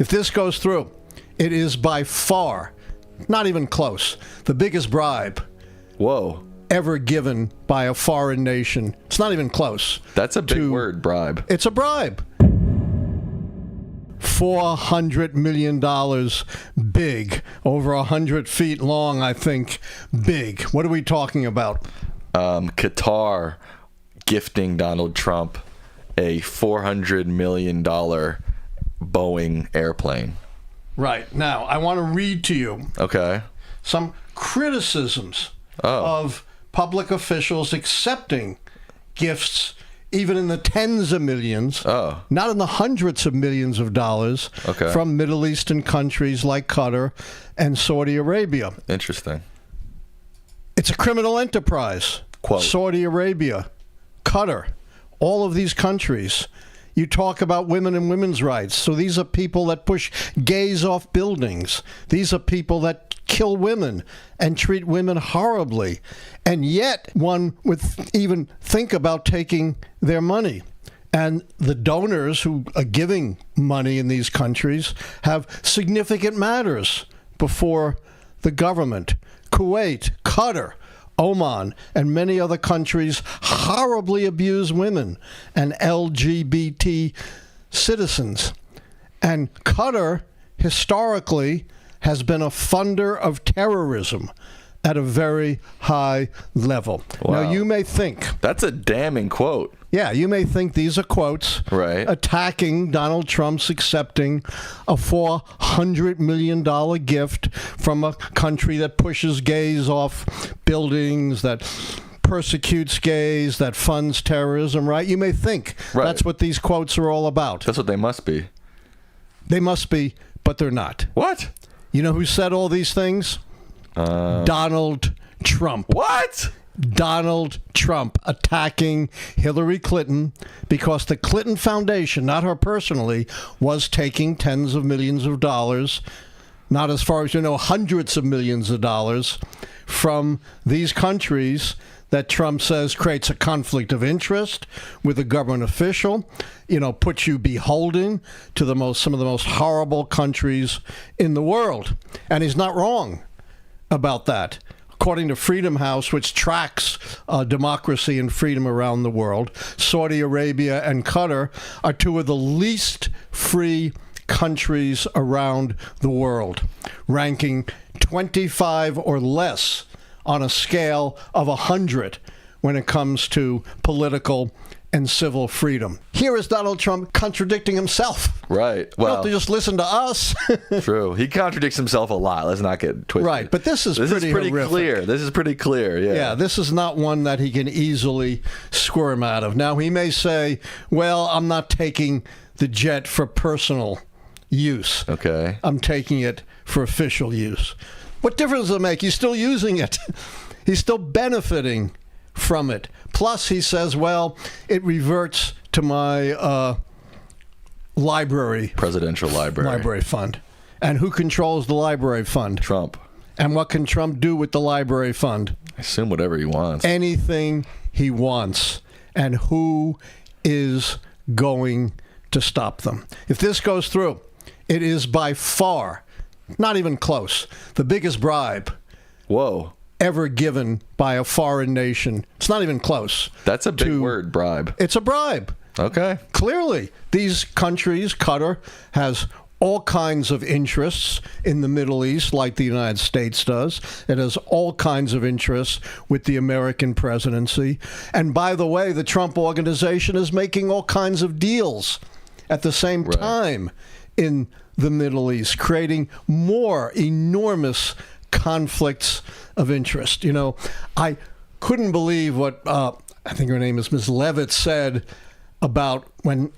If this goes through, it is by far, not even close, the biggest bribe Whoa. ever given by a foreign nation. It's not even close. That's a big word, bribe. It's a bribe. $400 million big. Over 100 feet long, I think. Big. What are we talking about? Qatar gifting Donald Trump a $400 million Boeing airplane. Right. Now, I want to read to you some criticisms of public officials accepting gifts even in the tens of millions, not in the hundreds of millions of dollars from Middle Eastern countries like Qatar and Saudi Arabia. Interesting. It's a criminal enterprise. Quote. Saudi Arabia, Qatar, all of these countries. You talk about women and women's rights. So these are people that push gays off buildings. These are people that kill women and treat women horribly. And yet one would even think about taking their money. And the donors who are giving money in these countries have significant matters before the government. Kuwait, Qatar, Oman, and many other countries horribly abuse women and LGBT citizens. And Qatar, historically, has been a funder of terrorism at a very high level. Wow. Now, you may think... That's a damning quote. Yeah, you may think these are quotes attacking Donald Trump's accepting a $400 million gift from a country that pushes gays off buildings, that persecutes gays, that funds terrorism, right? You may think that's what these quotes are all about. That's what they must be. They must be, but they're not. What? You know who said all these things? Donald Trump. What? Donald Trump attacking Hillary Clinton because the Clinton Foundation, not her personally, was taking tens of millions of dollars, not as far as you know, hundreds of millions of dollars from these countries that Trump says creates a conflict of interest with a government official, you know, puts you beholden to some of the most horrible countries in the world. And he's not wrong about that. According to Freedom House, which tracks democracy and freedom around the world, Saudi Arabia and Qatar are two of the least free countries around the world, ranking 25 or less on a scale of 100 when it comes to political and civil freedom. Here is Donald Trump contradicting himself. Right. Well, you don't have to just listen to us. True. He contradicts himself a lot. Let's not get twisted. Right. But this is pretty horrific. Clear. This is pretty clear. Yeah. Yeah. This is not one that he can easily squirm out of. Now, he may say, well, I'm not taking the jet for personal use. Okay. I'm taking it for official use. What difference does it make? He's still using it. He's still benefiting from it. Plus, he says, well, it reverts to my presidential library fund. And who controls the library fund? Trump. And what can Trump do with the library fund? I assume whatever he wants. Anything he wants. And who is going to stop them? If this goes through, it is by far, not even close, the biggest bribe ever given by a foreign nation. It's not even close. That's a big word, bribe. It's a bribe. Okay. Clearly, these countries, Qatar has all kinds of interests in the Middle East, like the United States does. It has all kinds of interests with the American presidency. And by the way, the Trump Organization is making all kinds of deals at the same time in the Middle East, creating more enormous conflicts of interest. You know, I couldn't believe what I think her name is Ms. Levitt said about when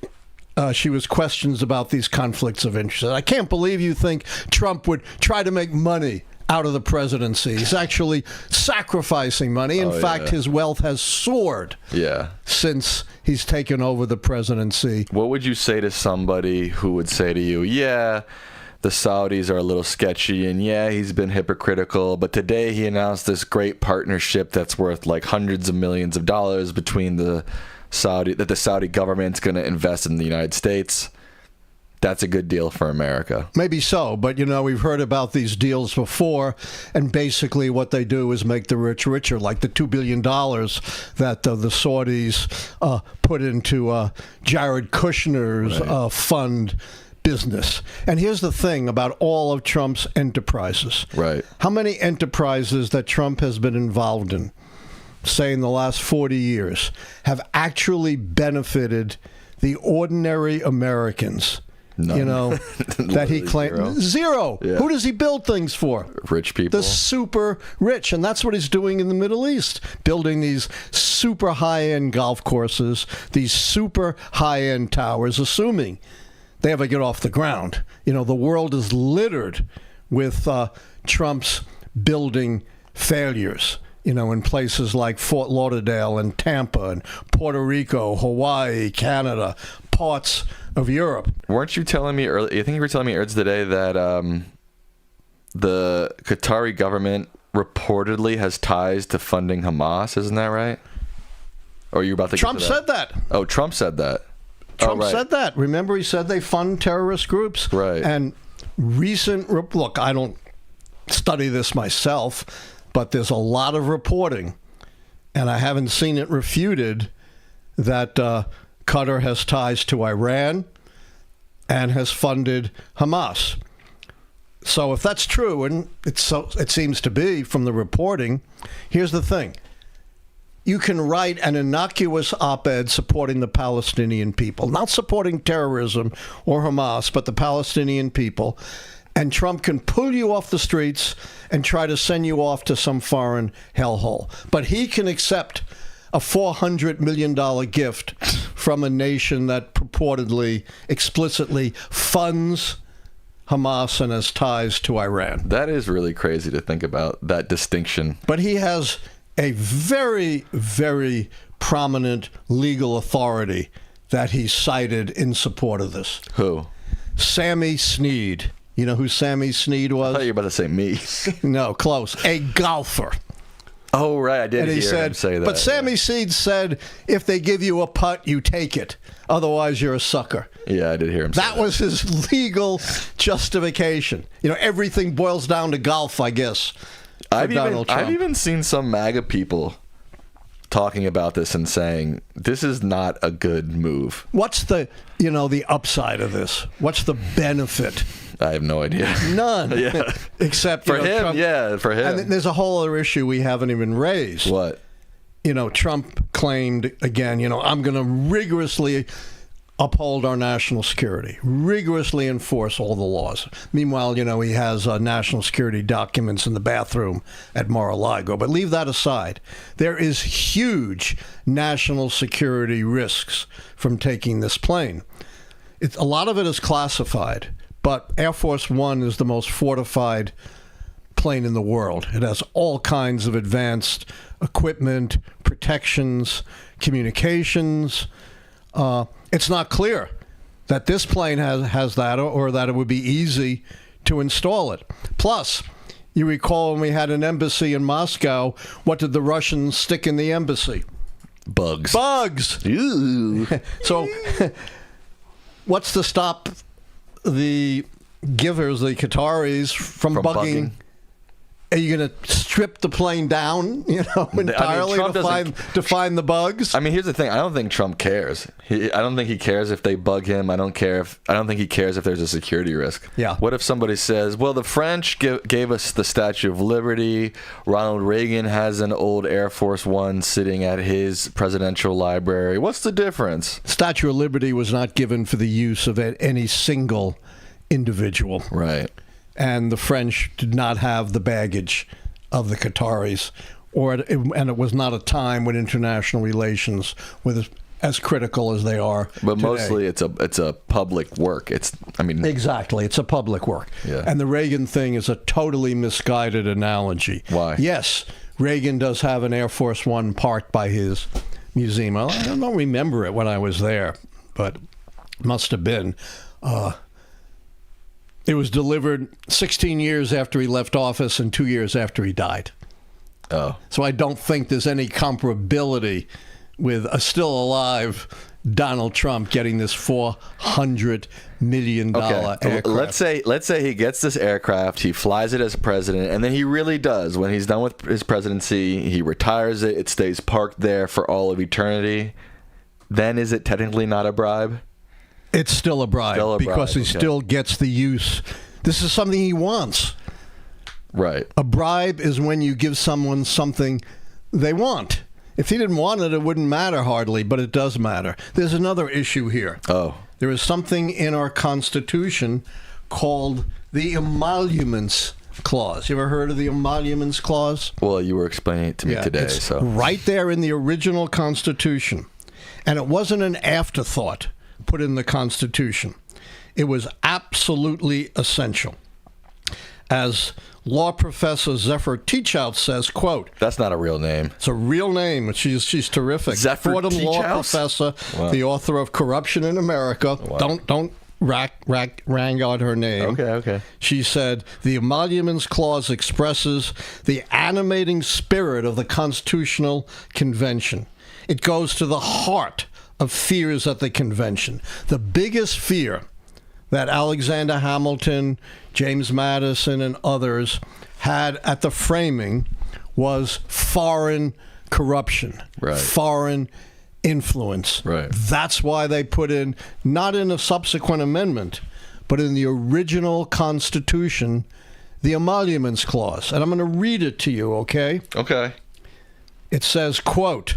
she was questioned about these conflicts of interest. I can't believe you think Trump would try to make money out of the presidency. He's actually sacrificing money. In fact, his wealth has soared since he's taken over the presidency. What would you say to somebody who would say to you, yeah, the Saudis are a little sketchy, and yeah, he's been hypocritical, but today he announced this great partnership that's worth like hundreds of millions of dollars between the Saudi government's going to invest in the United States. that's a good deal for America. Maybe so, but we've heard about these deals before, and basically what they do is make the rich richer, like the $2 billion that the Saudis put into Jared Kushner's fund business. And here's the thing about all of Trump's enterprises. Right. How many enterprises that Trump has been involved in, say in the last 40 years, have actually benefited the ordinary Americans? None. That he claimed zero. Yeah. Who does he build things for? Rich people. The super rich. And that's what he's doing in the Middle East, building these super high-end golf courses, these super high-end towers, assuming they ever get off the ground. The world is littered with Trump's building failures, in places like Fort Lauderdale and Tampa and Puerto Rico, Hawaii, Canada, parts of Europe. Weren't you telling me earlier? I think you were telling me earlier today that the Qatari government reportedly has ties to funding Hamas. Isn't that right? Or are you about to Trump get to that? said that. Oh, Trump said that. Trump right. said that. Remember, he said they fund terrorist groups. Right. And look, I don't study this myself, but there's a lot of reporting, and I haven't seen it refuted, that Qatar has ties to Iran and has funded Hamas. So if that's true, and it seems to be from the reporting, here's the thing. You can write an innocuous op-ed supporting the Palestinian people, not supporting terrorism or Hamas, but the Palestinian people, and Trump can pull you off the streets and try to send you off to some foreign hellhole. But he can accept a $400 million gift from a nation that purportedly, explicitly funds Hamas and has ties to Iran. That is really crazy to think about, that distinction. But he has a very, very prominent legal authority that he cited in support of this. Who? Sammy Snead. You know who Sammy Snead was? I thought you were about to say me. No, close. A golfer. Oh, right. I did hear him say that. But Sammy Snead said, if they give you a putt, you take it. Otherwise, you're a sucker. Yeah, I did hear him say that. That was his legal justification. Everything boils down to golf, I guess. I've even seen some MAGA people talking about this and saying this is not a good move. What's the upside of this? What's the benefit? I have no idea. None. Yeah. Except for him, Trump. yeah, for him. And there's a whole other issue we haven't even raised. What? Trump claimed again, I'm going to rigorously uphold our national security, rigorously enforce all the laws. Meanwhile, he has national security documents in the bathroom at Mar-a-Lago. But leave that aside. There is huge national security risks from taking this plane. A lot of it is classified, but Air Force One is the most fortified plane in the world. It has all kinds of advanced equipment, protections, communications. It's not clear that this plane has that or that it would be easy to install it. Plus, you recall when we had an embassy in Moscow, what did the Russians stick in the embassy? Bugs. Bugs! Ew. So, what's to stop the givers, the Qataris, from bugging? Are you going to strip the plane down, entirely to find the bugs? I mean, here's the thing. I don't think Trump cares. I don't think he cares if they bug him. I don't think he cares if there's a security risk. Yeah. What if somebody says, well, the French gave us the Statue of Liberty. Ronald Reagan has an old Air Force One sitting at his presidential library. What's the difference? Statue of Liberty was not given for the use of any single individual. Right. And the French did not have the baggage of the Qataris, and it was not a time when international relations were as critical as they are But today. mostly it's a public work. Exactly, it's a public work. Yeah. And the Reagan thing is a totally misguided analogy. Why? Yes, Reagan does have an Air Force One parked by his museum. I don't remember it when I was there, but it must have been. It was delivered 16 years after he left office and 2 years after he died. Oh. So I don't think there's any comparability with a still alive Donald Trump getting this $400 million aircraft. Let's say he gets this aircraft, he flies it as president, and then he really does. When he's done with his presidency, he retires it. It stays parked there for all of eternity. Then is it technically not a bribe? It's still a bribe because he still gets the use. This is something he wants. Right. A bribe is when you give someone something they want. If he didn't want it, it wouldn't matter hardly, but it does matter. There's another issue here. Oh. There is something in our Constitution called the Emoluments Clause. You ever heard of the Emoluments Clause? Well, you were explaining it to me today. It's so right there in the original Constitution. And it wasn't an afterthought put in the Constitution. It was absolutely essential. As law professor Zephyr Teachout says, quote, that's not a real name. It's a real name. She's terrific. Zephyr Fordham Teachout? law professor, the author of Corruption in America. Wow. Don't rang out her name. Okay. She said, the Emoluments Clause expresses the animating spirit of the Constitutional Convention. It goes to the heart of fears at the convention. The biggest fear that Alexander Hamilton, James Madison, and others had at the framing was foreign corruption, foreign influence. Right. That's why they put in, not in a subsequent amendment, but in the original Constitution, the Emoluments Clause. And I'm going to read it to you, okay? Okay. It says, quote,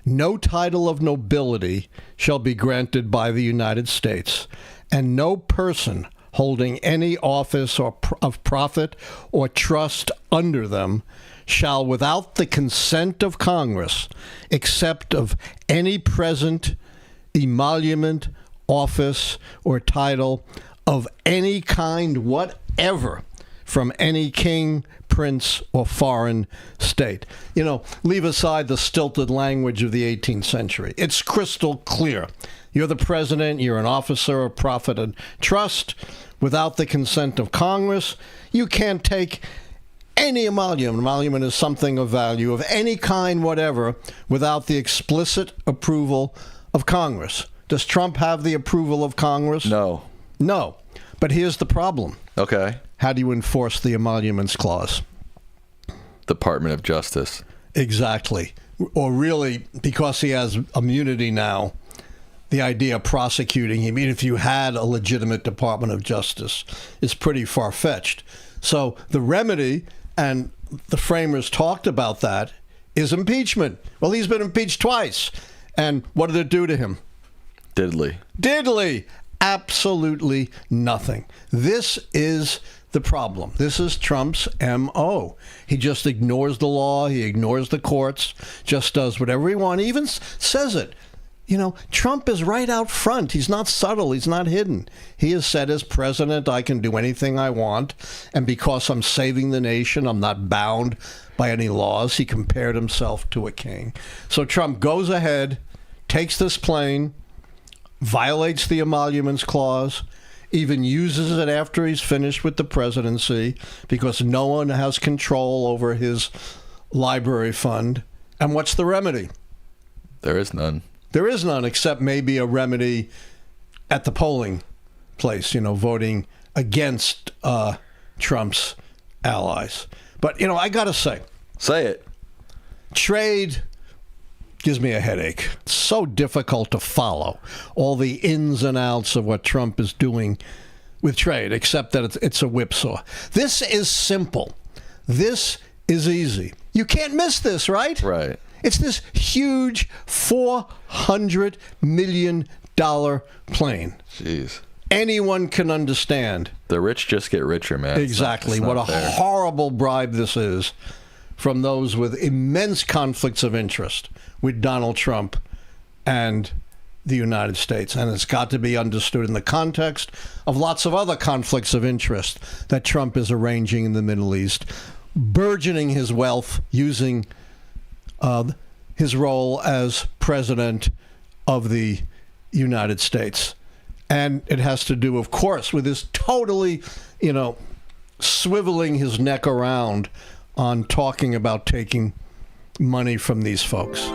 no title of nobility shall be granted by the United States, and no person holding any office or of profit or trust under them shall, without the consent of Congress, accept of any present emolument, office, or title of any kind whatever from any king, prince, or foreign state. You know, leave aside the stilted language of the 18th century. It's crystal clear. You're the president, you're an officer of profit and trust. Without the consent of Congress, you can't take any emolument. Emolument is something of value of any kind whatever without the explicit approval of Congress. Does Trump have the approval of Congress? No. No. But here's the problem. Okay. How do you enforce the Emoluments Clause? Department of Justice. Exactly. Or really, because he has immunity now, the idea of prosecuting him, even if you had a legitimate Department of Justice, is pretty far-fetched. So the remedy, and the framers talked about that, is impeachment. Well, he's been impeached twice. And what did it do to him? Diddly. Absolutely nothing. This is the problem. This is Trump's M.O. He just ignores the law. He ignores the courts, just does whatever he wants. He even says it. You know, Trump is right out front. He's not subtle. He's not hidden. He has said as president, I can do anything I want. And because I'm saving the nation, I'm not bound by any laws. He compared himself to a king. So Trump goes ahead, takes this plane, violates the Emoluments Clause, even uses it after he's finished with the presidency because no one has control over his library fund. And what's the remedy? There is none. There is none, except maybe a remedy at the polling place, you know, voting against Trump's allies. But, you know, I got to say. Say it. Trade gives me a headache. It's so difficult to follow all the ins and outs of what Trump is doing with trade, except that it's a whipsaw. This is simple. This is easy. You can't miss this, right? Right. It's this huge $400 million plane. Jeez. Anyone can understand. The rich just get richer, man. Exactly. What a horrible bribe this is from those with immense conflicts of interest with Donald Trump and the United States. And it's got to be understood in the context of lots of other conflicts of interest that Trump is arranging in the Middle East, burgeoning his wealth using his role as president of the United States. And it has to do, of course, with his totally, you know, swiveling his neck around on talking about taking money from these folks.